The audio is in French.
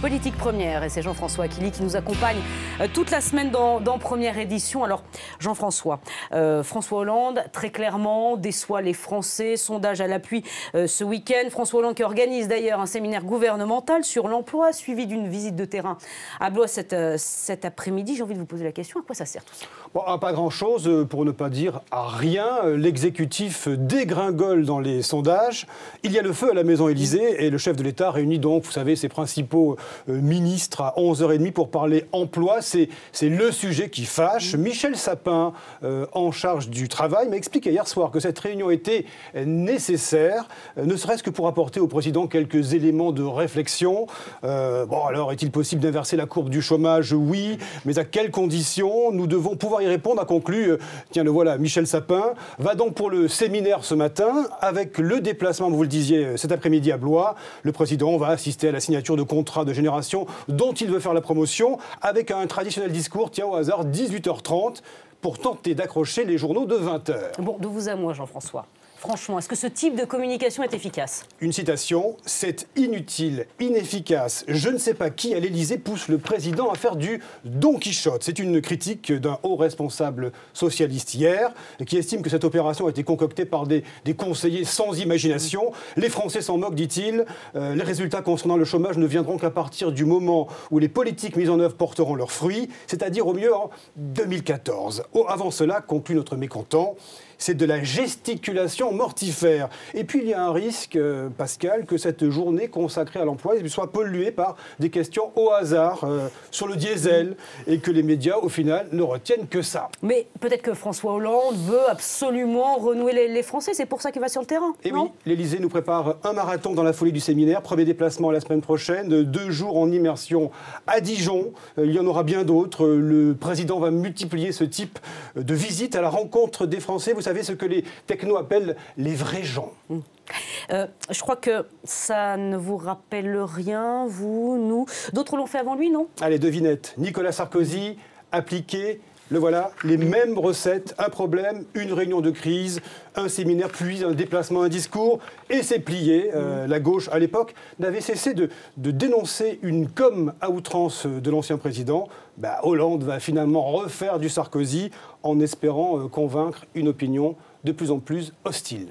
Politique Première, et c'est Jean-François Aquili qui nous accompagne toute la semaine dans Première Édition. Alors Jean-François, François Hollande très clairement déçoit les Français, sondage à l'appui ce week-end. François Hollande qui organise d'ailleurs un séminaire gouvernemental sur l'emploi, suivi d'une visite de terrain à Blois cet après-midi. J'ai envie de vous poser la question, à quoi ça sert tout ça? Bon, à pas grand-chose, pour ne pas dire à rien. L'exécutif dégringole dans les sondages. Il y a le feu à la Maison-Élysée et le chef de l'État réunit donc, vous savez, ses principaux ministres à 11h30 pour parler emploi. C'est le sujet qui fâche. Michel Sapin, en charge du travail, m'a expliqué hier soir que cette réunion était nécessaire, ne serait-ce que pour apporter au président quelques éléments de réflexion. Bon, alors, est-il possible d'inverser la courbe du chômage? Oui, mais à quelles conditions? Nous devons pouvoir y répondre, a conclu, tiens, le voilà, Michel Sapin, va donc pour le séminaire ce matin, avec le déplacement, vous le disiez, cet après-midi à Blois. Le président va assister à la signature de contrats de génération dont il veut faire la promotion, avec un traditionnel discours, tiens, au hasard, 18h30, pour tenter d'accrocher les journaux de 20h. Bon, de vous à moi, Jean-François. Franchement, est-ce que ce type de communication est efficace? Une citation, c'est inutile, inefficace. Je ne sais pas qui à l'Élysée pousse le président à faire du Don Quichotte. C'est une critique d'un haut responsable socialiste hier, qui estime que cette opération a été concoctée par des conseillers sans imagination. Les Français s'en moquent, dit-il. Les résultats concernant le chômage ne viendront qu'à partir du moment où les politiques mises en œuvre porteront leurs fruits, c'est-à-dire au mieux en 2014. Avant cela, conclut notre mécontent, c'est de la gesticulation mortifère. Et puis il y a un risque, Pascal, que cette journée consacrée à l'emploi soit polluée par des questions au hasard sur le diesel et que les médias, au final, ne retiennent que ça. Mais peut-être que François Hollande veut absolument renouer les Français, c'est pour ça qu'il va sur le terrain. Et oui, l'Élysée nous prépare un marathon dans la folie du séminaire. Premier déplacement la semaine prochaine, 2 jours en immersion à Dijon. Il y en aura bien d'autres. Le président va multiplier ce type de visites à la rencontre des Français. Vous savez ce que les technos appellent les vrais gens. Je crois que ça ne vous rappelle rien, vous, nous. D'autres l'ont fait avant lui, non? Allez, devinette. Nicolas Sarkozy, appliqué, le voilà, les mêmes recettes, un problème, une réunion de crise, un séminaire, puis un déplacement, un discours, et c'est plié. La gauche, à l'époque, n'avait cessé de dénoncer une com à outrance de l'ancien président. Hollande va finalement refaire du Sarkozy en espérant convaincre une opinion de plus en plus hostile.